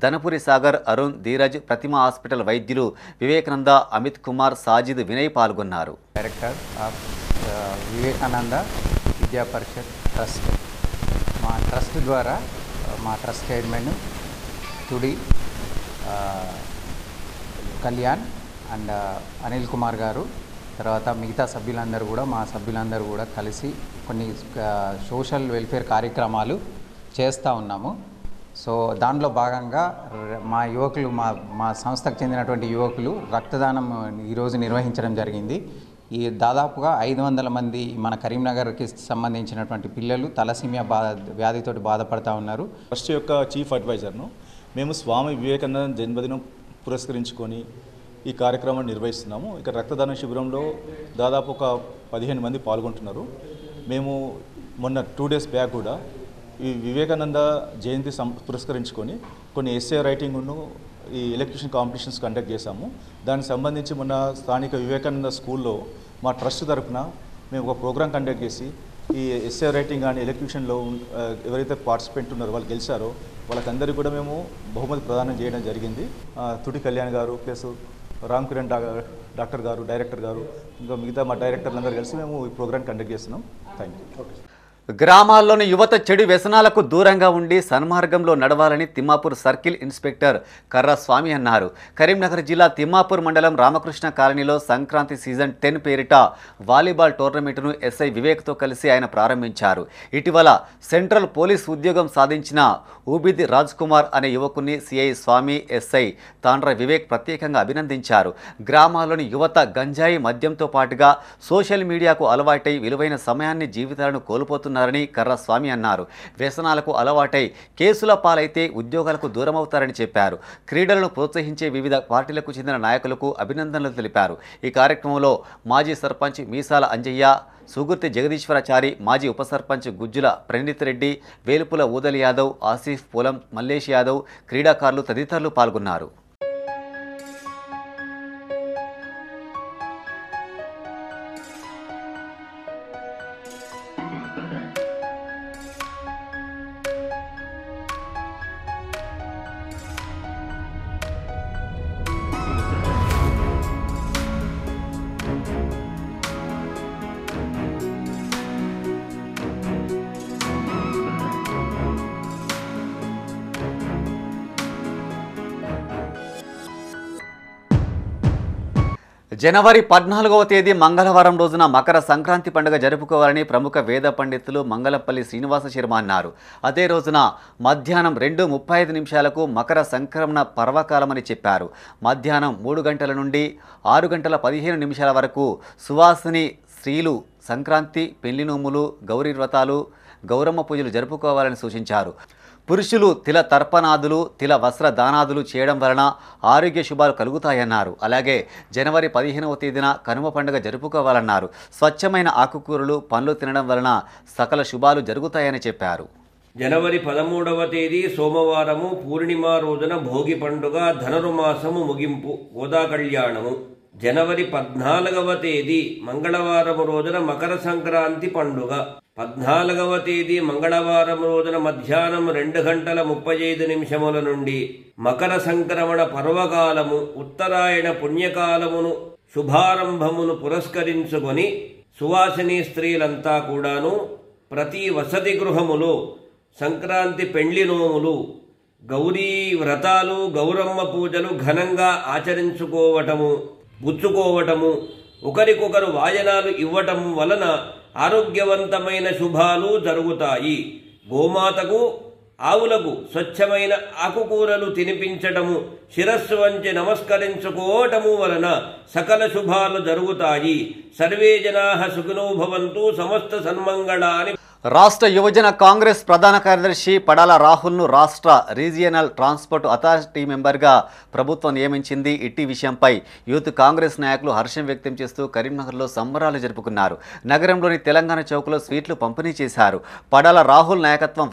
ధనపురి సాగర్, అరుణ్, ధీరజ్, ప్రతిమ హాస్పిటల్ వైద్యులు వివేకానంద, అమిత్ కుమార్, సాజిద్, వినయ్ పాల్గొన్నారు. డైరెక్టర్ ఆఫ్ వివేకానంద విద్యా పరిషత్ ట్రస్ట్. మా ట్రస్ట్ ద్వారా మా trust chairman Tudi Kalyan and Anil Kumar గారు, తర్వాత మిగతా సభ్యులందరూ కూడా, మా సభ్యులందరూ కూడా కలిసి కొన్ని సోషల్ వెల్ఫేర్ కార్యక్రమాలు చేస్తూ ఉన్నాము. సో దానిలో భాగంగా మా యువకులు, మా సంస్థకు చెందినటువంటి యువకులు రక్తదానం ఈరోజు నిర్వహించడం జరిగింది. ఈ దాదాపుగా 500 మంది మన కరీంనగర్కి సంబంధించినటువంటి పిల్లలు తలసీమియా వ్యాధితోటి బాధపడుతూ ఉన్నారు. ట్రస్ట్ యొక్క చీఫ్ అడ్వైజర్ను మేము స్వామి వివేకానంద జన్మదినం పురస్కరించుకొని ఈ కార్యక్రమాన్ని నిర్వహిస్తున్నాము. ఇక్కడ రక్తదాన శిబిరంలో దాదాపు ఒక 15 మంది పాల్గొంటున్నారు. మేము మొన్న 2 days బ్యాక్ కూడా ఈ వివేకానంద జయంతి పురస్కరించుకొని కొన్ని ఎస్ఏ రైటింగ్ను ఈ ఎలక్ట్యూషన్ కాంపిటీషన్స్ కండక్ట్ చేశాము. దానికి సంబంధించి మొన్న స్థానిక వివేకానంద స్కూల్లో మా ట్రస్ట్ తరఫున మేము ఒక ప్రోగ్రాం కండక్ట్ చేసి ఈ ఎస్ఏ రైటింగ్ కానీ ఎలక్ట్యూషన్లో ఎవరైతే పార్టిసిపెంట్ ఉన్నారో వాళ్ళు గెలిచారో వాళ్ళకందరికీ కూడా మేము బహుమతి ప్రదానం చేయడం జరిగింది. తుడి కళ్యాణ్ గారు ప్లస్ రామ్ కిరణ్ డాక్టర్ గారు, డైరెక్టర్ గారు, ఇంకా మిగతా మా డైరెక్టర్లందరూ కలిసి మేము ఈ ప్రోగ్రామ్ కండక్ట్ చేస్తున్నాం. Thank you. గ్రామాల్లోని యువత చెడు వ్యసనాలకు దూరంగా ఉండి సన్మార్గంలో నడవాలని తిమ్మాపూర్ సర్కిల్ ఇన్స్పెక్టర్ కర్ర స్వామి అన్నారు. కరీంనగర్ జిల్లా తిమ్మాపూర్ మండలం రామకృష్ణ కాలనీలో సంక్రాంతి సీజన్ 10 పేరిట వాలీబాల్ టోర్నమెంటును ఎస్ఐ వివేక్తో కలిసి ఆయన ప్రారంభించారు. ఇటీవల సెంట్రల్ పోలీస్ ఉద్యోగం సాధించిన ఊబిది రాజ్ కుమార్ అనే యువకుని సిఐ స్వామి, ఎస్ఐ తాండ్ర వివేక్ ప్రత్యేకంగా అభినందించారు. గ్రామాల్లోని యువత గంజాయి, మద్యంతో పాటుగా సోషల్ మీడియాకు అలవాటై విలువైన సమయాన్ని, జీవితాలను కోల్పోతున్నారు కర్ర స్వామి అన్నారు. వ్యసనాలకు అలవాటై కేసుల పాలైతే ఉద్యోగాలకు దూరమవుతారని చెప్పారు. క్రీడలను ప్రోత్సహించే వివిధ పార్టీలకు చెందిన నాయకులకు అభినందనలు తెలిపారు. ఈ కార్యక్రమంలో మాజీ సర్పంచ్ మీసాల అంజయ్య, సుగుర్తి జగదీశ్వరాచారి, మాజీ ఉప సర్పంచ్ గుజ్జుల ప్రణీత్ రెడ్డి, వేలుపుల ఊదల్ యాదవ్, ఆసిఫ్, పొలం మల్లేష్ యాదవ్, క్రీడాకారులు తదితరులు పాల్గొన్నారు. జనవరి 14వ తేదీ మంగళవారం రోజున మకర సంక్రాంతి పండుగ జరుపుకోవాలని ప్రముఖ వేద పండితులు మంగళపల్లి శ్రీనివాస శర్మ అన్నారు. అదే రోజున మధ్యాహ్నం 2:35 మకర సంక్రమణ పర్వకాలమని చెప్పారు. మధ్యాహ్నం 3 గంటల నుండి 6 గంటల 15 వరకు సువాసిని స్త్రీలు సంక్రాంతి, పెళ్లి నోములు, గౌరీ వ్రతాలు, గౌరమ్మ పూజలు జరుపుకోవాలని సూచించారు. పురుషులు తిల తర్పణాదులు, తిల వస్త్ర దానాదులు చేయడం వలన ఆరోగ్య శుభాలు కలుగుతాయన్నారు. అలాగే జనవరి 15వ తేదీన కనుమ పండుగ జరుపుకోవాలన్నారు. స్వచ్ఛమైన ఆకుకూరలు, పండ్లు తినడం వలన సకల శుభాలు జరుగుతాయని చెప్పారు. జనవరి 13వ తేదీ సోమవారము పూర్ణిమ రోజున భోగి పండుగ, ధనుర్మాసము ముగింపు, గోదా కళ్యాణము. జనవరి 14వ తేదీ మంగళవారం రోజున మకర సంక్రాంతి పండుగ. 14వ తేదీ మంగళవారం రోజున మధ్యాహ్నం 2:35 నుండి మకర సంక్రమణ పర్వకాలము, ఉత్తరాయణ పుణ్యకాలమును శుభారంభమును పురస్కరించుకొని సువాసిని స్త్రీలంతా కూడాను ప్రతి వసతి గృహములో సంక్రాంతి పెండ్లి నోములు, గౌరీ వ్రతాలు, గౌరమ్మ పూజలు ఘనంగా ఆచరించుకోవటము, గుచ్చుకోవటము, ఒకరికొకరు వాయనాలు ఇవ్వటం వలన ఆరోగ్యవంతమైన శుభాలు జరుగుతాయి. గోమాతకు, ఆవులకు స్వచ్ఛమైన ఆకుకూరలు తినిపించటము, శిరస్సు వంచి నమస్కరించుకోవటము వలన సకల శుభాలు జరుగుతాయి. సర్వే జనాః సుఖినో భవంతు, సమస్త సన్మంగళాని. రాష్ట్ర యువజన కాంగ్రెస్ ప్రధాన కార్యదర్శి పడాల రాహుల్ను రాష్ట్ర రీజియనల్ ట్రాన్స్పోర్ట్ అథారిటీ మెంబర్గా ప్రభుత్వం నియమించింది. ఇట్టి విషయంపై యూత్ కాంగ్రెస్ నాయకులు హర్షం వ్యక్తం చేస్తూ కరీంనగర్లో సంబరాలు జరుపుకున్నారు. నగరంలోని తెలంగాణ చౌక్లో స్వీట్లు పంపిణీ చేశారు. పడాల రాహుల్ నాయకత్వం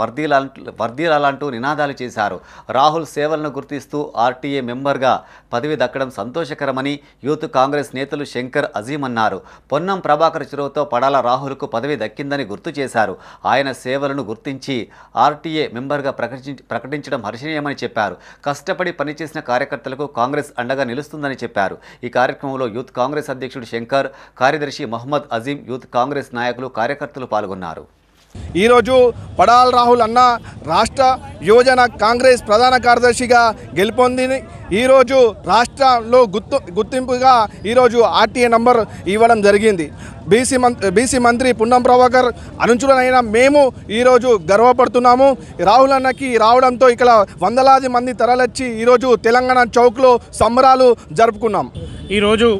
వర్ధిల్లాలంటూ నినాదాలు చేశారు. రాహుల్ సేవలను గుర్తిస్తూ ఆర్టీఏ మెంబర్గా పదవి దక్కడం సంతోషకరమని యూత్ కాంగ్రెస్ నేతలు శంకర్, అజీం అన్నారు. పొన్నం ప్రభాకర్ చొరవతో పడాల రాహుల్కు పదవి దక్కిందని గుర్తు చేశారు. ఆయన సేవలను గుర్తించి ఆర్టీఏ మెంబర్గా ప్రకటించడం హర్షణీయమని చెప్పారు. కష్టపడి పనిచేసిన కార్యకర్తలకు కాంగ్రెస్ అండగా నిలుస్తుందని చెప్పారు. ఈ కార్యక్రమంలో యూత్ కాంగ్రెస్ అధ్యక్షుడు శంకర్, కార్యదర్శి మహమ్మద్ అజీం, యూత్ కాంగ్రెస్ నాయకులు, కార్యకర్తలు పాల్గొన్నారు. ఈరోజు పడాల రాహుల్ అన్న రాష్ట్ర యువజన కాంగ్రెస్ ప్రధాన కార్యదర్శిగా గెలుపొందింది. ఈరోజు రాష్ట్రంలో గుర్తింపుగా ఈరోజు ఆర్టీఏ నంబర్ ఇవ్వడం జరిగింది. బీసీ మంత్రి పొన్నం ప్రభాకర్ అనుచరులైన మేము ఈరోజు గర్వపడుతున్నాము. రాహుల్ అన్నకి రావడంతో ఇక్కడ వందలాది మంది తరలిచ్చి ఈరోజు తెలంగాణ చౌక్లో సంబరాలు జరుపుకున్నాం. ఈరోజు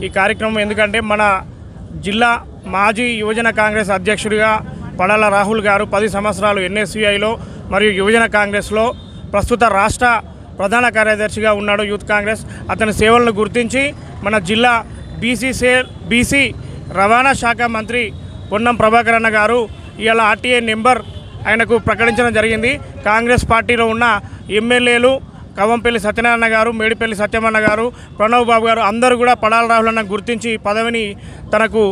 ఈ కార్యక్రమం ఎందుకంటే మన జిల్లా మాజీ యువజన కాంగ్రెస్ అధ్యక్షుడిగా పడాల రాహుల్ గారు 10 సంవత్సరాలు ఎన్ఎస్యుఐలో మరియు యువజన కాంగ్రెస్లో ప్రస్తుత రాష్ట్ర ప్రధాన కార్యదర్శిగా ఉన్నాడు యూత్ కాంగ్రెస్. అతని సేవలను గుర్తించి మన జిల్లా బీసీ రవాణా శాఖ మంత్రి పొన్నం ప్రభాకర్ అన్న గారు ఇవాళ ఆర్టీఏ నెంబర్ ఆయనకు ప్రకటించడం జరిగింది. కాంగ్రెస్ పార్టీలో ఉన్న ఎమ్మెల్యేలు కవంపల్లి సత్యనారాయణ గారు, మేడిపల్లి సత్యమన్న గారు, ప్రణవ్ బాబు గారు అందరూ కూడా పడాల రాహుల్ అన్న గుర్తించి పదవిని తనకు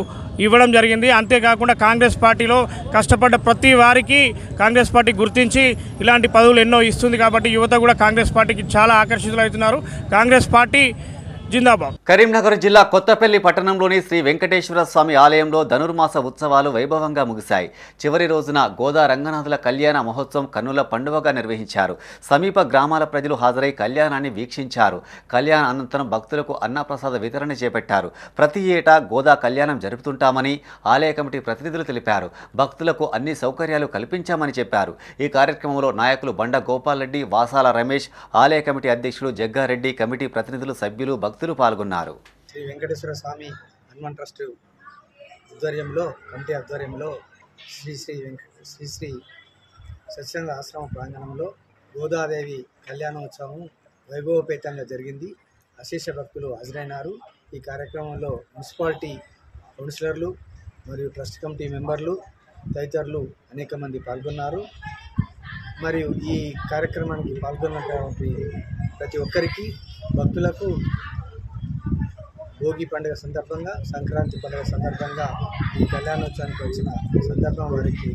ఇవ్వడం జరిగింది. అంతేకాకుండా కాంగ్రెస్ పార్టీలో కష్టపడ్డ ప్రతి వారికి కాంగ్రెస్ పార్టీ గుర్తించి ఇలాంటి పదవులు ఎన్నో ఇస్తుంది. కాబట్టి యువత కూడా కాంగ్రెస్ పార్టీకి చాలా ఆకర్షితులవుతున్నారు. కాంగ్రెస్ పార్టీ జిందాబాద్. కరీంనగర్ జిల్లా కొత్తపల్లి పట్టణంలోని శ్రీ వెంకటేశ్వర స్వామి ఆలయంలో ధనుర్మాస ఉత్సవాలు వైభవంగా ముగిశాయి. చివరి రోజున గోదా రంగనాథుల కళ్యాణ మహోత్సవం కన్నుల పండుగగా నిర్వహించారు. సమీప గ్రామాల ప్రజలు హాజరై కళ్యాణాన్ని వీక్షించారు. కళ్యాణ అనంతరం భక్తులకు అన్నప్రసాద వితరణ చేపట్టారు. ప్రతి ఏటా గోదా కళ్యాణం జరుపుతుంటామని ఆలయ కమిటీ ప్రతినిధులు తెలిపారు. భక్తులకు అన్ని సౌకర్యాలు కల్పించామని చెప్పారు. ఈ కార్యక్రమంలో నాయకులు బండ గోపాల్ రెడ్డి, వాసాల రమేష్, ఆలయ కమిటీ అధ్యక్షులు జగ్గారెడ్డి, కమిటీ ప్రతినిధులు, సభ్యులు, భక్తులు పాల్గొన్నారు. శ్రీ వెంకటేశ్వర స్వామి హనుమాన్ ట్రస్ట్ ఆధ్వర్యంలో, కమిటీ ఆధ్వర్యంలో శ్రీ శ్రీ సత్సంగ ఆశ్రమ ప్రాంగణంలో గోదాదేవి కళ్యాణోత్సవం వైభవపేతంగా జరిగింది. అశేష భక్తులు హాజరైనారు. ఈ కార్యక్రమంలో మున్సిపాలిటీ కౌన్సిలర్లు మరియు ట్రస్ట్ కమిటీ మెంబర్లు తదితరులు అనేక మంది పాల్గొన్నారు. మరియు ఈ కార్యక్రమానికి పాల్గొన్నటువంటి ప్రతి ఒక్కరికి, భక్తులకు భోగి పండుగ సందర్భంగా, సంక్రాంతి పండుగ సందర్భంగా ఈ కళ్యాణోత్సవానికి వచ్చిన సందర్భం వారికి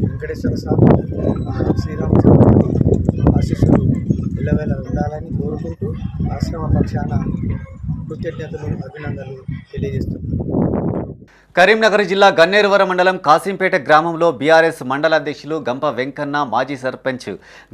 వెంకటేశ్వర స్వామి, శ్రీరామచంద్రుడి ఆశీస్సులు ఎల్లవేళ ఉండాలని కోరుకుంటూ ఆశ్రమ పక్షాన కృతజ్ఞతలు, అభినందనలు తెలియజేస్తున్నాను. కరీంనగర్ జిల్లా గన్నేరువరం మండలం కాసింపేట గ్రామంలో బీఆర్ఎస్ మండల అధ్యక్షులు గంప వెంకన్న, మాజీ సర్పంచ్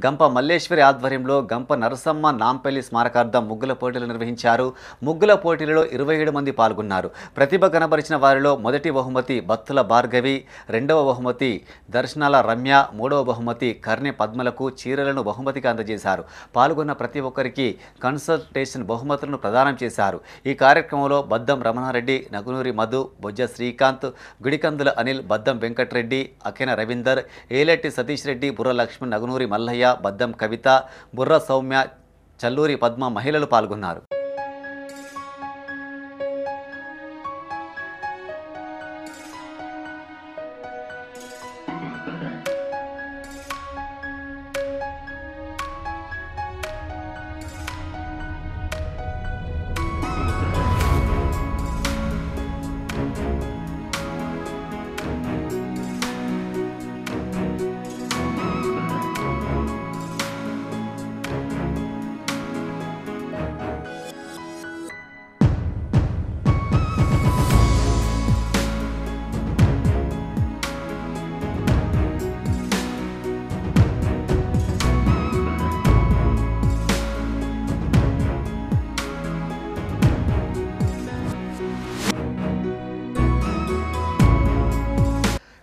గంప మల్లేశ్వరి ఆధ్వర్యంలో గంప నరసమ్మ నాంపల్లి స్మారకార్థం ముగ్గుల పోటీలు నిర్వహించారు. ముగ్గుల పోటీలలో 27 మంది పాల్గొన్నారు. ప్రతిభ కనబరిచిన వారిలో మొదటి బహుమతి బత్తుల భార్గవి, రెండవ బహుమతి దర్శనాల రమ్య, మూడవ బహుమతి కర్ణె పద్మలకు చీరలను బహుమతిగా అందజేశారు. పాల్గొన్న ప్రతి ఒక్కరికి కన్సల్టేషన్ బహుమతులను ప్రదానం చేశారు. ఈ కార్యక్రమంలో బద్దం రమణారెడ్డి, నగునూరి మధు, బొజ్జ శ్రీకాంత్, గుడికందుల అనిల్, బద్దం వెంకటరెడ్డి, అకెన రవీందర్, ఏలెట్టి సతీష్ రెడ్డి, బుర్ర లక్ష్మణ్, నగునూరి మల్లయ్య, బద్దం కవిత, బుర్ర సౌమ్య, చల్లూరి పద్మ మహిళలు పాల్గొన్నారు.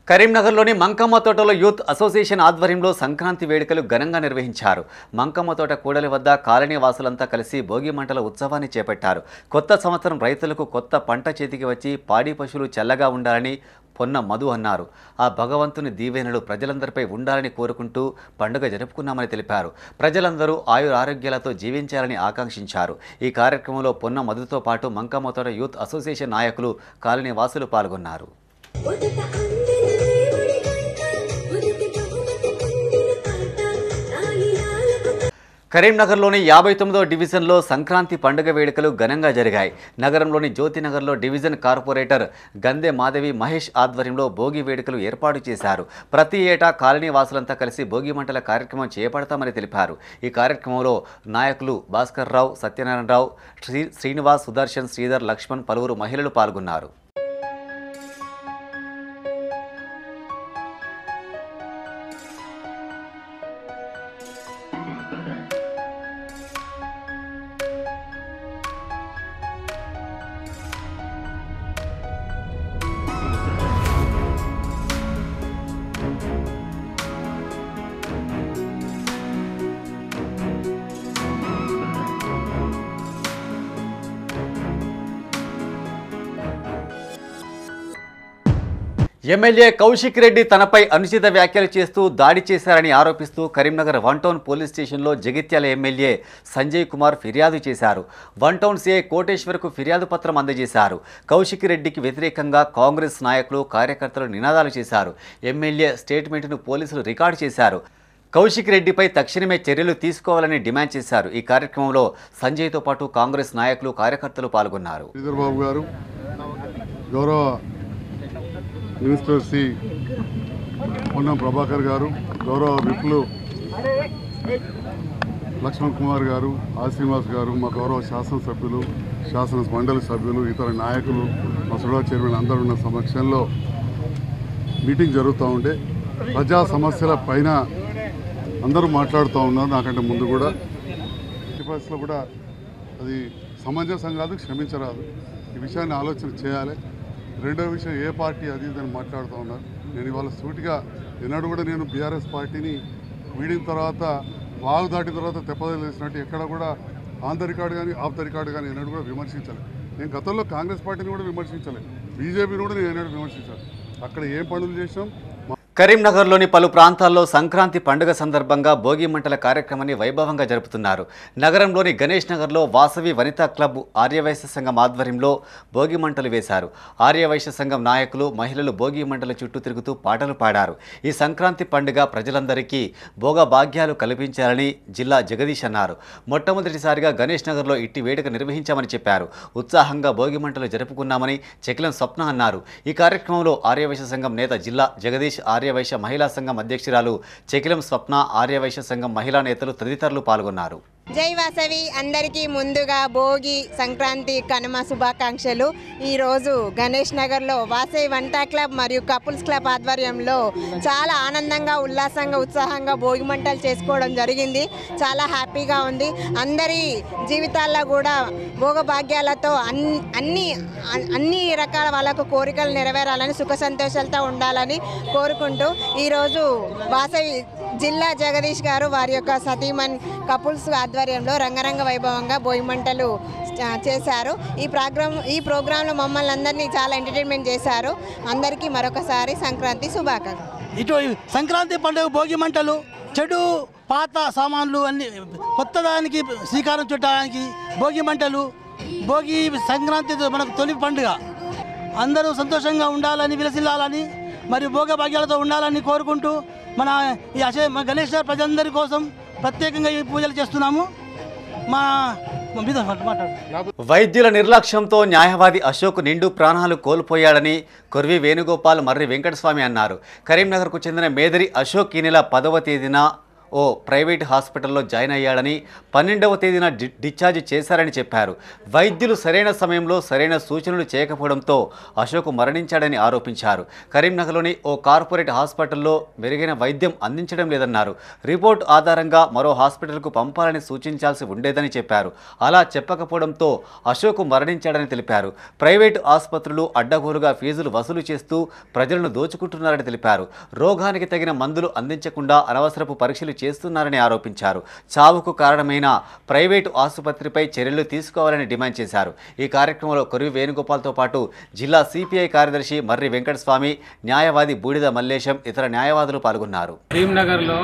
కరీంనగర్లోని మంకమ్మ తోటలో యూత్ అసోసియేషన్ ఆధ్వర్యంలో సంక్రాంతి వేడుకలు ఘనంగా నిర్వహించారు. మంకమ్మ తోట కూడలి వద్ద కాలనీ వాసులంతా కలిసి భోగి మంటల ఉత్సవాన్ని చేపట్టారు. కొత్త సంవత్సరం రైతులకు కొత్త పంట చేతికి వచ్చి పాడి పశువులు చల్లగా ఉండాలని పొన్న మధు అన్నారు. ఆ భగవంతుని దీవెనలు ప్రజలందరిపై ఉండాలని కోరుకుంటూ పండుగ జరుపుకున్నామని తెలిపారు. ప్రజలందరూ ఆయురారోగ్యాలతో జీవించాలని ఆకాంక్షించారు. ఈ కార్యక్రమంలో పొన్న మధుతో పాటు మంకమ్మ తోట యూత్ అసోసియేషన్ నాయకులు, కాలనీ వాసులు పాల్గొన్నారు. కరీంనగర్లోని 59వ డివిజన్లో సంక్రాంతి పండుగ వేడుకలు ఘనంగా జరిగాయి. నగరంలోని జ్యోతినగర్లో డివిజన్ కార్పొరేటర్ గందె మాధవి మహేష్ ఆధ్వర్యంలో భోగి వేడుకలు ఏర్పాటు చేశారు. ప్రతి ఏటా కాలనీ వాసులంతా కలిసి భోగి మంటల కార్యక్రమం చేపడతామని తెలిపారు. ఈ కార్యక్రమంలో నాయకులు భాస్కర్ రావు, సత్యనారాయణరావు, శ్రీనివాస్, సుదర్శన్, శ్రీధర్, లక్ష్మణ్, పలువురు మహిళలు పాల్గొన్నారు. ఎమ్మెల్యే కౌశిక్ రెడ్డి తనపై అనుచిత వ్యాఖ్యలు చేస్తూ దాడి చేశారని ఆరోపిస్తూ కరీంనగర్ 1 టౌన్ పోలీస్ స్టేషన్లో జగిత్యాల ఎమ్మెల్యే సంజయ్ కుమార్ ఫిర్యాదు చేశారు. 1 టౌన్ సిఐ కోటేశ్వర్కు ఫిర్యాదు పత్రం అందజేశారు. కౌశిక్ రెడ్డికి వ్యతిరేకంగా కాంగ్రెస్ నాయకులు, కార్యకర్తలు నినాదాలు చేశారు. ఎమ్మెల్యే స్టేట్మెంట్ను పోలీసులు రికార్డు చేశారు. కౌశిక్ రెడ్డిపై తక్షణమే చర్యలు తీసుకోవాలని డిమాండ్ చేశారు. ఈ కార్యక్రమంలో సంజయ్తో పాటు కాంగ్రెస్ నాయకులు, కార్యకర్తలు పాల్గొన్నారు. మినిస్టర్ శ్రీ పొన్నం ప్రభాకర్ గారు, గౌరవ విప్లు లక్ష్మణ్ కుమార్ గారు, శ్రీనివాస్ గారు, మా గౌరవ శాసనసభ్యులు, శాసన మండలి సభ్యులు, ఇతర నాయకులు, మా సుడా చైర్మన్ అందరూ ఉన్న సమక్షంలో మీటింగ్ జరుగుతూ ఉంటే ప్రజా సమస్యల పైన అందరూ మాట్లాడుతూ ఉన్నారు. నాకంటే ముందు కూడా పరిస్థితుల్లో కూడా అది సమంజసం కాదు, క్షమించరాదు. ఈ విషయాన్ని ఆలోచన చేయాలి. రెండో విషయం, ఏ పార్టీ అది ఇదని మాట్లాడుతూ ఉన్నారు. నేను ఇవాళ సూటిగా ఎన్నడూ కూడా నేను బీఆర్ఎస్ పార్టీని వీడిన తర్వాత, వాగు దాటిన తర్వాత తెప్పదలు వేసినట్టు ఎక్కడ కూడా ఆన్ ద రికార్డు కానీ ఆఫ్ ద రికార్డు కానీ ఎన్నడూ కూడా విమర్శించలేదు. నేను గతంలో కాంగ్రెస్ పార్టీని కూడా విమర్శించలేదు, బీజేపీని కూడా నేను ఎన్నడూ విమర్శించాను. అక్కడ ఏం పనులు చేసాం. కరీంనగర్లోని పలు ప్రాంతాల్లో సంక్రాంతి పండుగ సందర్భంగా భోగి మంటల కార్యక్రమాన్ని వైభవంగా జరుపుతున్నారు. నగరంలోని గణేష్ నగర్లో వాసవి వనితా క్లబ్ ఆర్యవైశ్య సంఘం ఆధ్వర్యంలో భోగి మంటలు వేశారు. ఆర్యవైశ్య సంఘం నాయకులు, మహిళలు భోగి మంటల చుట్టూ తిరుగుతూ పాటలు పాడారు. ఈ సంక్రాంతి పండుగ ప్రజలందరికీ భోగ భాగ్యాలు కల్పించాలని జిల్లా జగదీష్ అన్నారు. మొట్టమొదటిసారిగా గణేష్ నగర్లో ఇట్టి వేడుక నిర్వహించామని చెప్పారు. ఉత్సాహంగా భోగి మంటలు జరుపుకున్నామని చెక్లం స్వప్న అన్నారు. ఈ కార్యక్రమంలో ఆర్యవైశ్య సంఘం నేత జిల్లా జగదీష్, ఆర్యవైశ్య మహిళా సంఘం అధ్యక్షురాలు చెకిలం స్వప్న, ఆర్యవైశ్య సంఘం మహిళా నేతలు తదితరులు పాల్గొన్నారు. జై వాసవి అందరికీ ముందుగా భోగి సంక్రాంతి కనుమ శుభాకాంక్షలు. ఈరోజు గణేష్ నగర్లో వాసవి వంటా క్లబ్ మరియు కపుల్స్ క్లబ్ ఆధ్వర్యంలో చాలా ఆనందంగా ఉల్లాసంగా ఉత్సాహంగా భోగి మంటలు చేసుకోవడం జరిగింది. చాలా హ్యాపీగా ఉంది. అందరి జీవితాల్లో కూడా భోగభాగ్యాలతో అన్ని రకాల వాళ్ళకు కోరికలు నెరవేరాలని సుఖ సంతోషాలతో ఉండాలని కోరుకుంటూ ఈరోజు వాసవి జిల్లా జగదీష్ గారు వారి యొక్క సతీమణి కపుల్స్ ఆధ్వర్యంలో రంగరంగ వైభవంగా భోగి మంటలు చేశారు. ఈ ప్రోగ్రాంలో మమ్మల్ని అందరినీ చాలా ఎంటర్టైన్మెంట్ చేశారు. అందరికీ మరొకసారి సంక్రాంతి శుభాకాంక్షలు. ఇటు సంక్రాంతి పండుగ భోగి మంటలు చెడు పాత సామాన్లు అన్ని కొత్త దానికి శ్రీకారం చుట్టడానికి భోగి మంటలు భోగి సంక్రాంతి మనకు తొలి పండుగ. అందరూ సంతోషంగా ఉండాలని విలసిల్లాలని మరియు భోగ భాగ్యాలతో ఉండాలని కోరుకుంటూ మన గణేష్ ప్రజలందరి కోసం ప్రత్యేకంగా ఈ పూజలు చేస్తున్నాము. వైద్యుల నిర్లక్ష్యంతో న్యాయవాది అశోక్ నిండు ప్రాణాలు కోల్పోయాడని కొర్వి వేణుగోపాల్ మర్రి వెంకటస్వామి అన్నారు. కరీంనగర్కు చెందిన మేదరి అశోక్ ఈ నెల 10వ తేదీన ఓ ప్రైవేట్ హాస్పిటల్లో జాయిన్ అయ్యాడని 12వ తేదీన డిశ్చార్జ్ చేశారని చెప్పారు. వైద్యులు సరైన సమయంలో సరైన సూచనలు చేయకపోవడంతో అశోక్ మరణించాడని ఆరోపించారు. కరీంనగర్లోని ఓ కార్పొరేట్ హాస్పిటల్లో మెరుగైన వైద్యం అందించడం లేదన్నారు. రిపోర్ట్ ఆధారంగా మరో హాస్పిటల్కు పంపాలని సూచించాల్సి ఉండేదని చెప్పారు. అలా చెప్పకపోవడంతో అశోక్ మరణించాడని తెలిపారు. ప్రైవేటు ఆసుపత్రులు అడ్డగోలుగా ఫీజులు వసూలు చేస్తూ ప్రజలను దోచుకుంటున్నారని తెలిపారు. రోగానికి తగిన మందులు అందించకుండా అనవసరపు పరీక్షలు చేస్తున్నారని ఆరోపించారు. చావుకు కారణమైన ప్రైవేటు ఆసుపత్రిపై చర్యలు తీసుకోవాలని డిమాండ్ చేశారు. ఈ కార్యక్రమంలో కొర్వి వేణుగోపాల్తో పాటు జిల్లా సిపిఐ కార్యదర్శి మర్రి వెంకటస్వామి, న్యాయవాది బూడిద మల్లేశం, ఇతర న్యాయవాదులు పాల్గొన్నారు. కరీంనగర్లో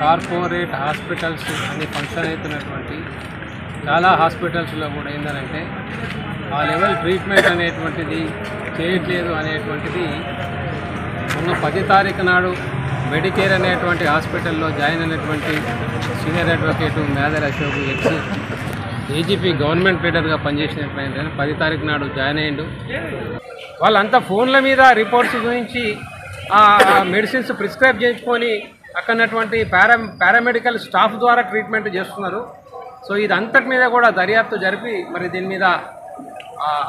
కార్పొరేట్ హాస్పిటల్స్ అని ఫంక్షన్ అవుతున్నటువంటి చాలా హాస్పిటల్స్లో కూడా ఏంటంటే ఆ లెవెల్ ట్రీట్మెంట్ అనేటువంటిది చేయట్లేదు అనేటువంటిది మొన్న 10 తారీఖు నాడు మెడికేర్ అనేటువంటి హాస్పిటల్లో జాయిన్ అయినటువంటి senior advocate Medar Ashok X AGP government లీడర్గా పనిచేసినటువంటి 10 తారీఖు నాడు జాయిన్ అయ్యిండు. వాళ్ళంతా ఫోన్ల మీద రిపోర్ట్స్ గురించి మెడిసిన్స్ ప్రిస్క్రైబ్ చేసుకొని అక్కడటువంటి పారామెడికల్ స్టాఫ్ ద్వారా ట్రీట్మెంట్ చేస్తున్నారు. సో ఇదంతటి మీద కూడా దర్యాప్తు జరిపి మరి దీని మీద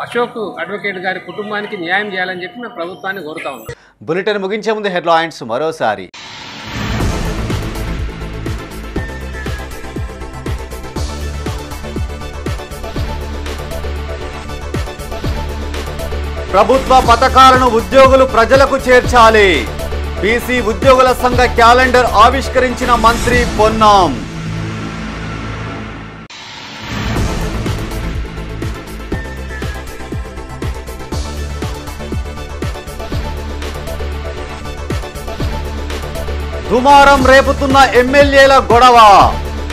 అశోక్ అడ్వకేట్ గారి కుటుంబానికి న్యాయం చేయాలని చెప్పి మేము ప్రభుత్వాన్ని కోరుతా ఉన్నాం. బులెటిన్ ముగించే ముందు హెడ్లైన్స్ మరోసారి. ప్రభుత్వ పథకాలను ఉద్యోగులు ప్రజలకు చేర్చాలి. బీసీ ఉద్యోగుల సంఘ క్యాలెండర్ ఆవిష్కరించిన మంత్రి పొన్నం. దుమారం రేపుతున్న ఎమ్మెల్యేల గొడవ.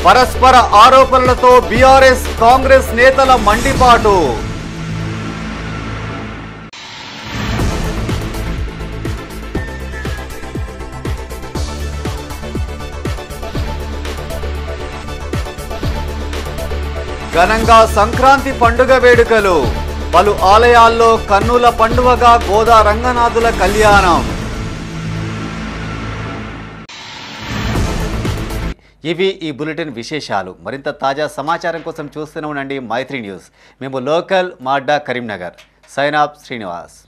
పరస్పర ఆరోపణలతో బీఆర్ఎస్ కాంగ్రెస్ నేతల మండిపాటు. ఘనంగా సంక్రాంతి పండుగ వేడుకలు. పలు ఆలయాల్లో కన్నుల పండుగగా గోదా రంగనాథుల కళ్యాణం. ఇవి ఈ బులెటిన్ విశేషాలు. మరింత తాజా సమాచారం కోసం చూస్తూనే ఉండండి మైత్రి న్యూస్. మేము లోకల్ మాడ్డా కరీంనగర్. Sign off Srinivas.